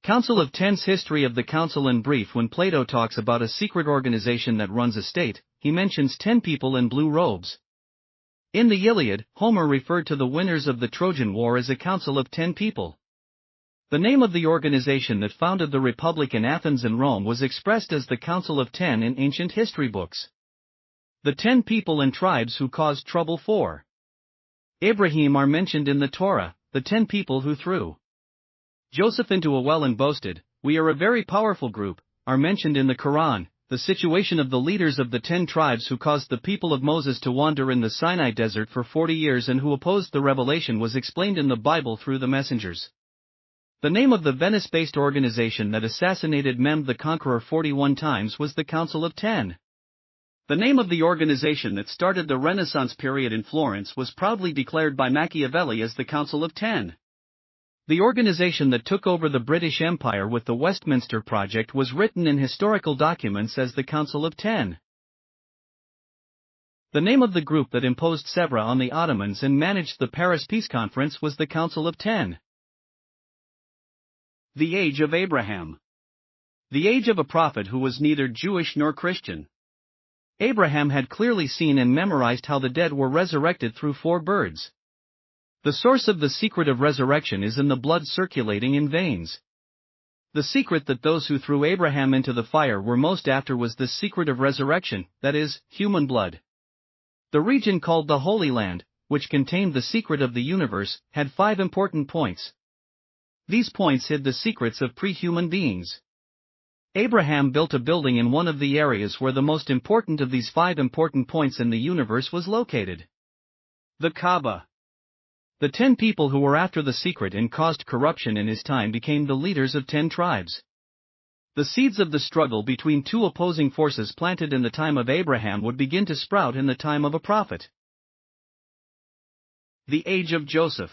Council of 10's history of the council in brief. When Plato talks about a secret organization that runs a state, he mentions 10 people in blue robes. In the Iliad, Homer referred to the winners of the Trojan War as a council of 10 people. The name of the organization that founded the Republic in Athens and Rome was expressed as the Council of 10 in ancient history books. The 10 people and tribes who caused trouble for Abraham are mentioned in the Torah, the 10 people who threw Joseph into a well and boasted, "We are a very powerful group," are mentioned in the Quran. The situation of the leaders of the 10 tribes who caused the people of Moses to wander in the Sinai desert for 40 years and who opposed the revelation was explained in the Bible through the messengers. The name of the Venice-based organization that assassinated Mehmed the Conqueror 41 times was the Council of 10. The name of the organization that started the Renaissance period in Florence was proudly declared by Machiavelli as the Council of 10. The organization that took over the British Empire with the Westminster Project was written in historical documents as the Council of 10. The name of the group that imposed Sevres on the Ottomans and managed the Paris Peace Conference was the Council of 10. The Age of Abraham. The age of a prophet who was neither Jewish nor Christian. Abraham had clearly seen and memorized how the dead were resurrected through 4 birds. The source of the secret of resurrection is in the blood circulating in veins. The secret that those who threw Abraham into the fire were most after was the secret of resurrection, that is, human blood. The region called the Holy Land, which contained the secret of the universe, had 5 important points. These points hid the secrets of pre-human beings. Abraham built a building in one of the areas where the most important of these 5 important points in the universe was located. The Kaaba. The 10 people who were after the secret and caused corruption in his time became the leaders of 10 tribes. The seeds of the struggle between 2 opposing forces planted in the time of Abraham would begin to sprout in the time of a prophet. The Age of Joseph.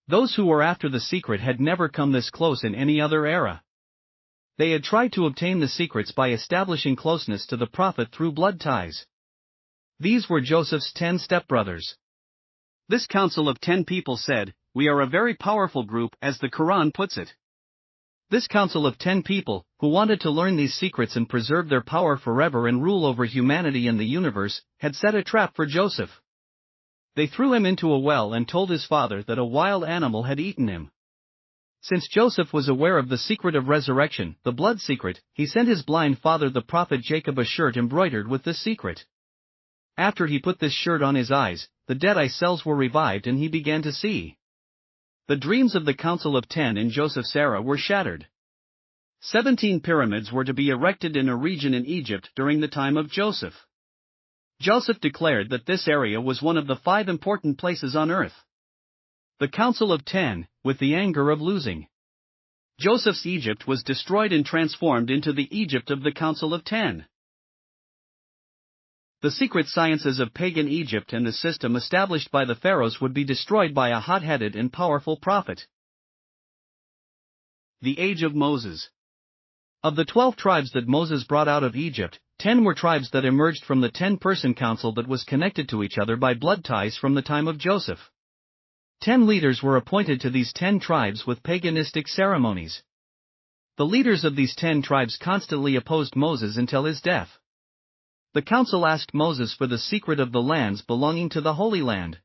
Those who were after the secret had never come this close in any other era. They had tried to obtain the secrets by establishing closeness to the prophet through blood ties. These were Joseph's 10 stepbrothers. This council of 10 people said, "We are a very powerful group," as the Quran puts it. This council of 10 people, who wanted to learn these secrets and preserve their power forever and rule over humanity and the universe, had set a trap for Joseph. They threw him into a well and told his father that a wild animal had eaten him. Since Joseph was aware of the secret of resurrection, the blood secret, he sent his blind father the prophet Jacob a shirt embroidered with this secret. After he put this shirt on his eyes, the dead eye cells were revived and he began to see. The dreams of the Council of 10 in Joseph's era were shattered. 17 pyramids were to be erected in a region in Egypt during the time of Joseph. Joseph declared that this area was one of the 5 important places on earth. The Council of 10, with the anger of losing Joseph's Egypt, was destroyed and transformed into the Egypt of the Council of 10. The secret sciences of pagan Egypt and the system established by the pharaohs would be destroyed by a hot-headed and powerful prophet. The Age of Moses. Of the 12 tribes that Moses brought out of Egypt, 10 were tribes that emerged from the 10-person council that was connected to each other by blood ties from the time of Joseph. 10 leaders were appointed to these 10 tribes with paganistic ceremonies. The leaders of these 10 tribes constantly opposed Moses until his death. The council asked Moses for the secret of the lands belonging to the Holy Land.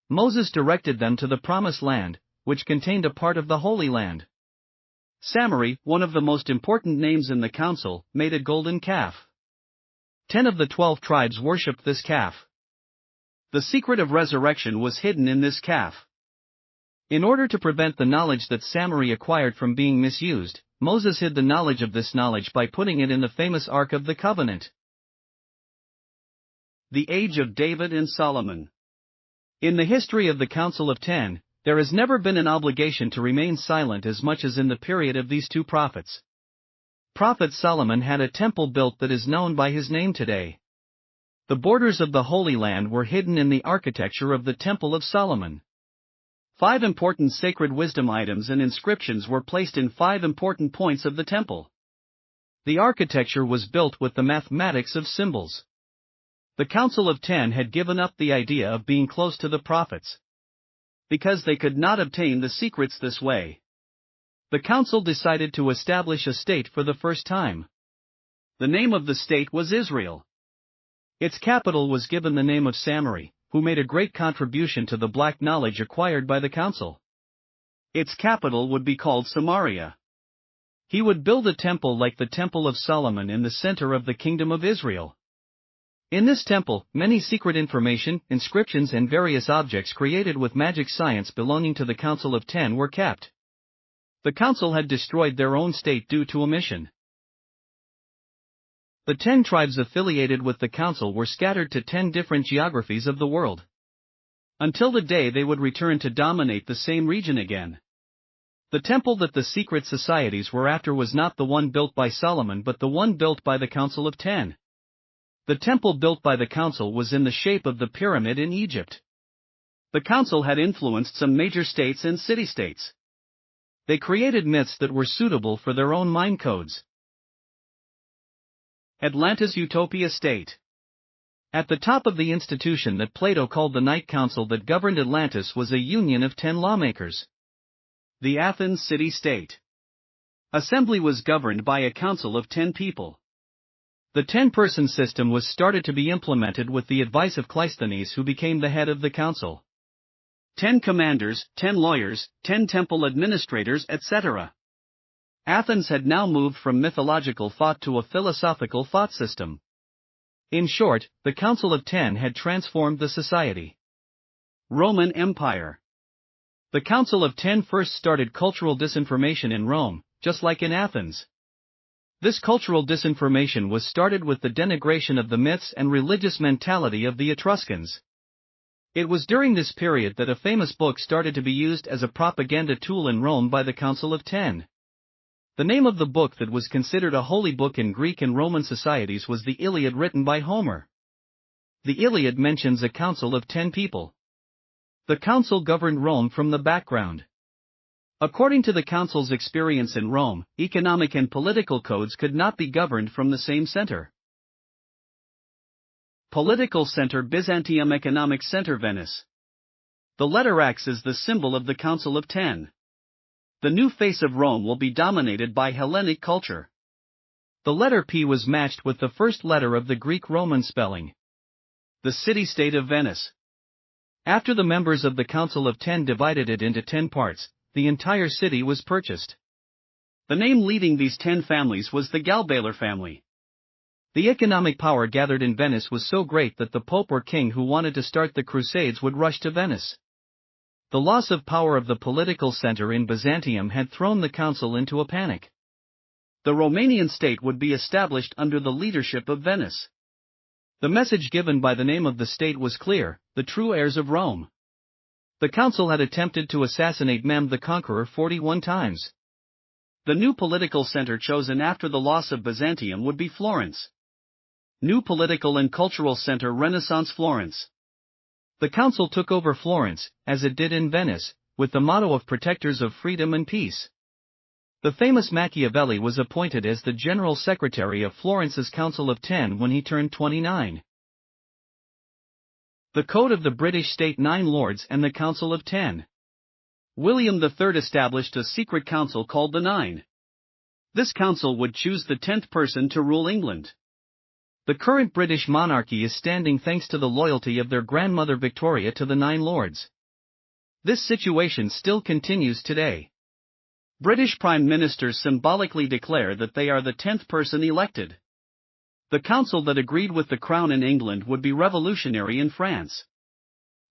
Moses directed them to the Promised Land, which contained a part of the Holy Land. Samari, one of the most important names in the council, made a golden calf. 10 of the 12 tribes worshipped this calf. The secret of resurrection was hidden in this calf. In order to prevent the knowledge that Samari acquired from being misused, Moses hid the knowledge of this knowledge by putting it in the famous Ark of the Covenant. The Age of David and Solomon. In the history of the Council of 10, there has never been an obligation to remain silent as much as in the period of these 2 prophets. Prophet Solomon had a temple built that is known by his name today. The borders of the Holy Land were hidden in the architecture of the Temple of Solomon. 5 important sacred wisdom items and inscriptions were placed in 5 important points of the temple. The architecture was built with the mathematics of symbols. The Council of 10 had given up the idea of being close to the prophets, because they could not obtain the secrets this way. the council decided to establish a state for the first time. The name of the state was Israel. Its capital was given the name of Samari, who made a great contribution to the black knowledge acquired by the council. Its capital would be called Samaria. He would build a temple like the Temple of Solomon in the center of the Kingdom of Israel. In this temple, many secret information, inscriptions and various objects created with magic science belonging to the Council of 10 were kept. The council had destroyed their own state due to omission. The 10 tribes affiliated with the council were scattered to 10 different geographies of the world, until the day they would return to dominate the same region again. The temple that the secret societies were after was not the one built by Solomon but the one built by the Council of 10. The temple built by the council was in the shape of the pyramid in Egypt. The council had influenced some major states and city-states. They created myths that were suitable for their own mind codes. Atlantis Utopia State. At the top of the institution that Plato called the Night Council that governed Atlantis was a union of 10 lawmakers. The Athens city-state assembly was governed by a council of 10 people. The 10-person system was started to be implemented with the advice of Cleisthenes, who became the head of the council. 10 commanders, 10 lawyers, 10 temple administrators, etc. Athens had now moved from mythological thought to a philosophical thought system. In short, the Council of 10 had transformed the society. Roman Empire. The Council of 10 first started cultural disinformation in Rome, just like in Athens. This cultural disinformation was started with the denigration of the myths and religious mentality of the Etruscans. It was during this period that a famous book started to be used as a propaganda tool in Rome by the Council of 10. The name of the book that was considered a holy book in Greek and Roman societies was the Iliad, written by Homer. The Iliad mentions a council of 10 people. The council governed Rome from the background. According to the council's experience in Rome, economic and political codes could not be governed from the same center. Political center Byzantium, economic center Venice. The letter X is the symbol of the Council of 10. The new face of Rome will be dominated by Hellenic culture. The letter P was matched with the first letter of the Greek-Roman spelling. The city-state of Venice. After the members of the Council of 10 divided it into 10 parts, the entire city was purchased. The name leading these 10 families was the Galbalar family. The economic power gathered in Venice was so great that the Pope or king who wanted to start the Crusades would rush to Venice. The loss of power of the political center in Byzantium had thrown the council into a panic. The Romanian state would be established under the leadership of Venice. The message given by the name of the state was clear: the true heirs of Rome. The council had attempted to assassinate Mem the Conqueror 41 times. The new political center chosen after the loss of Byzantium would be Florence. New political and cultural center Renaissance Florence. The council took over Florence, as it did in Venice, with the motto of protectors of freedom and peace. The famous Machiavelli was appointed as the general secretary of Florence's Council of 10 when he turned 29. The Code of the British State, 9 Lords and the Council of 10. William III established a secret council called the 9. This council would choose the 10th person to rule England. The current British monarchy is standing thanks to the loyalty of their grandmother Victoria to the 9 Lords. This situation still continues today. British Prime Ministers symbolically declare that they are the 10th person elected. The council that agreed with the crown in England would be revolutionary in France.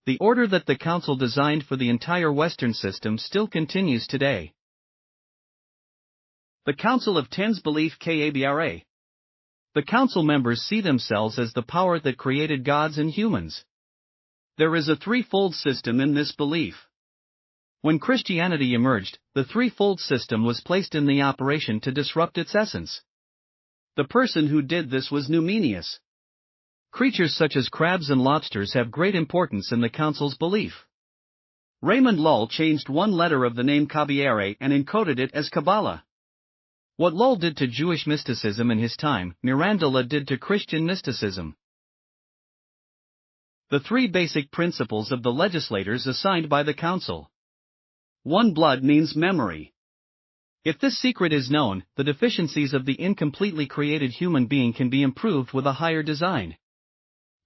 The order that the council designed for the entire Western system still continues today. The Council of 10's belief Kabra. The council members see themselves as the power that created gods and humans. There is a threefold system in this belief. When Christianity emerged, the threefold system was placed in the operation to disrupt its essence. The person who did this was Numenius. Creatures such as crabs and lobsters have great importance in the council's belief. Raymond Lull changed one letter of the name Kabra and encoded it as Kabbalah. What Lull did to Jewish mysticism in his time, Mirandola did to Christian mysticism. The three basic principles of the legislators assigned by the council. 1. Blood means memory. If this secret is known, the deficiencies of the incompletely created human being can be improved with a higher design.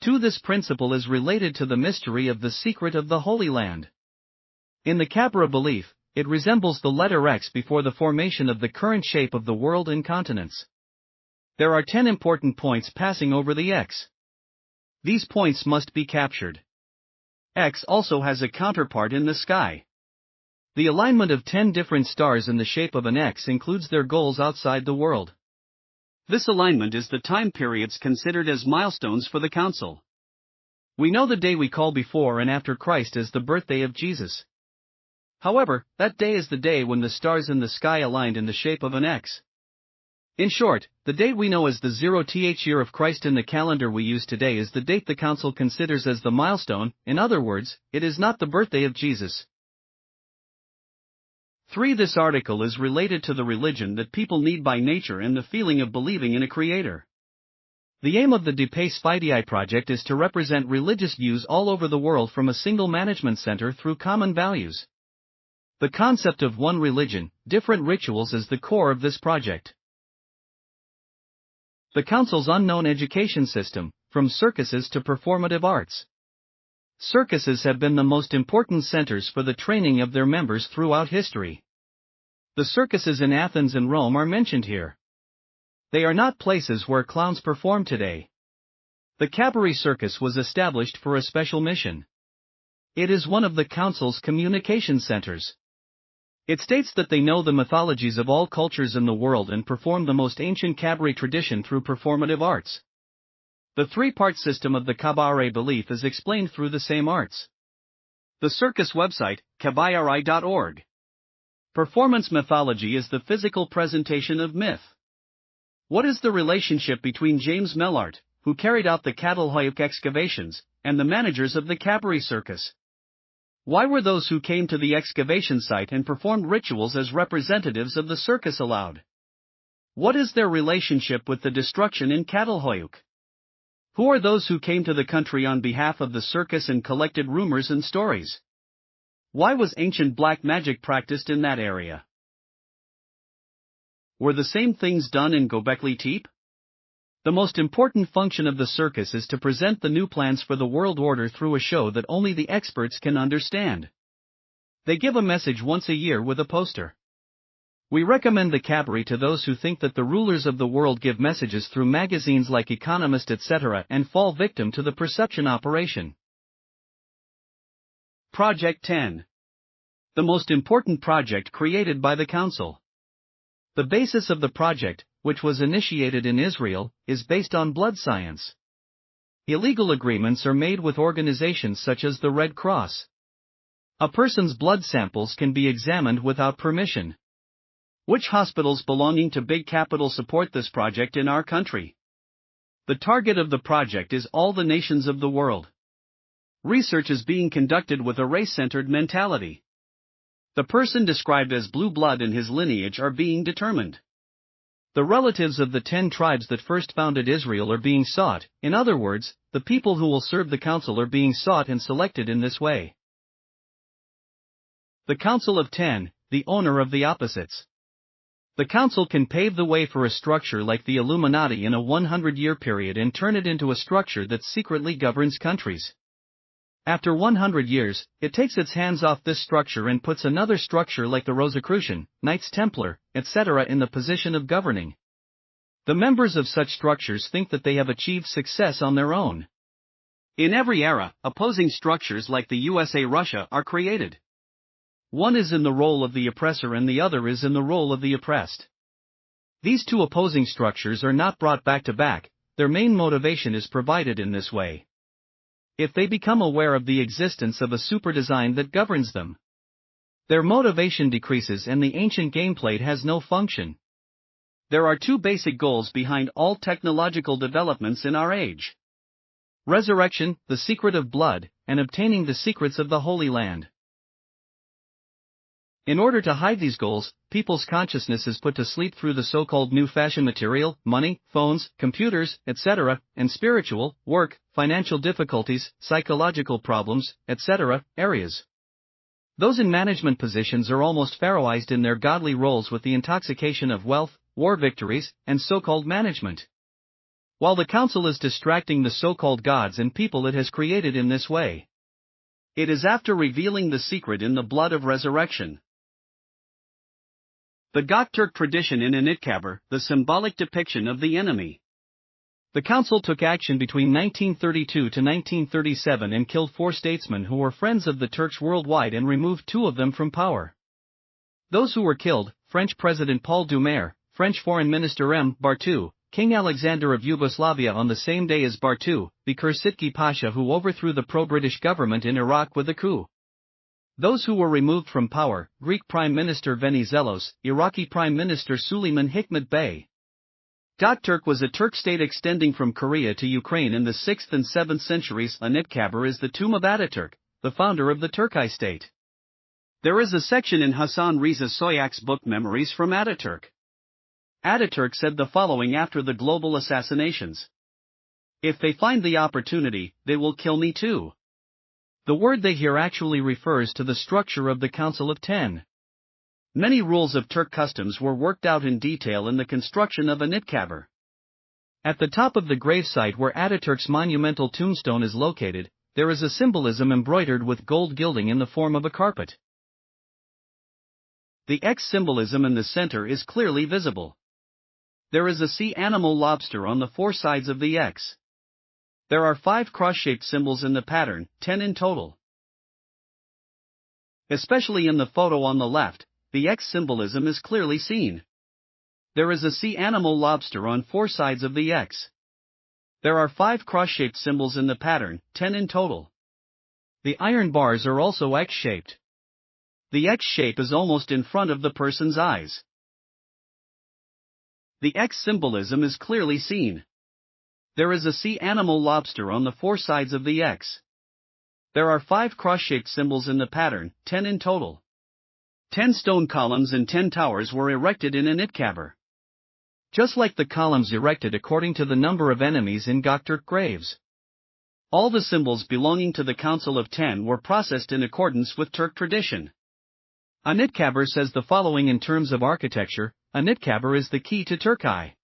2. This principle is related to the mystery of the secret of the Holy Land. In the Kabbalah belief, it resembles the letter X before the formation of the current shape of the world and continents. There are 10 important points passing over the X. These points must be captured. X also has a counterpart in the sky. The alignment of 10 different stars in the shape of an X includes their goals outside the world. This alignment is the time periods considered as milestones for the Council. We know the day we call before and after Christ as the birthday of Jesus. However, that day is the day when the stars in the sky aligned in the shape of an X. In short, the date we know as the 0th year of Christ in the calendar we use today is the date the Council considers as the milestone. In other words, it is not the birthday of Jesus. 3. This article is related to the religion that people need by nature and the feeling of believing in a creator. The aim of the De Pace Fidei project is to represent religious views all over the world from a single management center through common values. The concept of one religion, different rituals is the core of this project. The Council's unknown education system, from circuses to performative arts. Circuses have been the most important centers for the training of their members throughout history. The circuses in Athens and Rome are mentioned here. They are not places where clowns perform today. The Cabaret Circus was established for a special mission. It is one of the Council's communication centers. It states that they know the mythologies of all cultures in the world and perform the most ancient cabaret tradition through performative arts. The three-part system of the cabaret belief is explained through the same arts. The circus website, cabaret.org. Performance mythology is the physical presentation of myth. What is the relationship between James Mellart, who carried out the Catalhoyuk excavations, and the managers of the Cabaret Circus? Why were those who came to the excavation site and performed rituals as representatives of the circus allowed? What is their relationship with the destruction in Catalhoyuk? Who are those who came to the country on behalf of the circus and collected rumors and stories? Why was ancient black magic practiced in that area? Were the same things done in Göbekli Tepe? The most important function of the circus is to present the new plans for the world order through a show that only the experts can understand. They give a message once a year with a poster. We recommend the cabaret to those who think that the rulers of the world give messages through magazines like Economist etc. and fall victim to the perception operation. Project 10. The most important project created by the Council. The basis of the project, which was initiated in Israel, is based on blood science. Illegal agreements are made with organizations such as the Red Cross. A person's blood samples can be examined without permission. Which hospitals belonging to big capital support this project in our country? The target of the project is all the nations of the world. Research is being conducted with a race-centered mentality. The person described as blue blood and his lineage are being determined. The relatives of the 10 tribes that first founded Israel are being sought. In other words, the people who will serve the Council are being sought and selected in this way. The Council of 10, the owner of the opposites. The Council can pave the way for a structure like the Illuminati in a 100-year period and turn it into a structure that secretly governs countries. After 100 years, it takes its hands off this structure and puts another structure like the Rosicrucian, Knights Templar, etc. in the position of governing. The members of such structures think that they have achieved success on their own. In every era, opposing structures like the USA-Russia are created. One is in the role of the oppressor and the other is in the role of the oppressed. These two opposing structures are not brought back to back, their main motivation is provided in this way. If they become aware of the existence of a super-design that governs them, their motivation decreases and the ancient gameplay has no function. There are two basic goals behind all technological developments in our age. Resurrection, the secret of blood, and obtaining the secrets of the Holy Land. In order to hide these goals, people's consciousness is put to sleep through the so-called new-fashioned material, money, phones, computers, etc., and spiritual, work, financial difficulties, psychological problems, etc., areas. Those in management positions are almost pharaohized in their godly roles with the intoxication of wealth, war victories, and so-called management. While the council is distracting the so-called gods and people it has created in this way. It is after revealing the secret in the blood of resurrection. The Göktürk tradition in Anıtkabir, the symbolic depiction of the enemy. The council took action between 1932 to 1937 and killed 4 statesmen who were friends of the Turks worldwide and removed 2 of them from power. Those who were killed, French President Paul Doumer, French Foreign Minister M. Bartu, King Alexander of Yugoslavia on the same day as Bartu, Bekir Sitki Pasha who overthrew the pro-British government in Iraq with a coup. Those who were removed from power, Greek Prime Minister Venizelos, Iraqi Prime Minister Suleiman Hikmet Bey. Göktürk was a Turk state extending from Korea to Ukraine in the 6th and 7th centuries. Anıtkabir is the tomb of Ataturk, the founder of the Turkey state. There is a section in Hasan Reza Soyak's book Memories from Ataturk. Ataturk said the following after the global assassinations. If they find the opportunity, they will kill me too. The word they here actually refers to the structure of the Council of 10. Many rules of Turk customs were worked out in detail in the construction of Anıtkabir. At the top of the gravesite where Ataturk's monumental tombstone is located, there is a symbolism embroidered with gold gilding in the form of a carpet. The X symbolism in the center is clearly visible. There is a sea animal lobster on the 4 sides of the X. There are 5 cross-shaped symbols in the pattern, 10 in total. Especially in the photo on the left, the X symbolism is clearly seen. There is a sea animal lobster on 4 sides of the X. There are 5 cross-shaped symbols in the pattern, 10 in total. The iron bars are also X-shaped. The X shape is almost in front of the person's eyes. The X symbolism is clearly seen. There is a sea animal lobster on the 4 sides of the X. There are 5 cross-shaped symbols in the pattern, 10 in total. 10 stone columns and 10 towers were erected in Anıtkabir. Just like the columns erected according to the number of enemies in Göktürk graves. All the symbols belonging to the Council of 10 were processed in accordance with Turk tradition. Anıtkabir says the following in terms of architecture: Anıtkabir is the key to Turkey.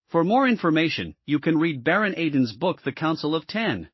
For more information, you can read Baron Aiden's book The Council of 10.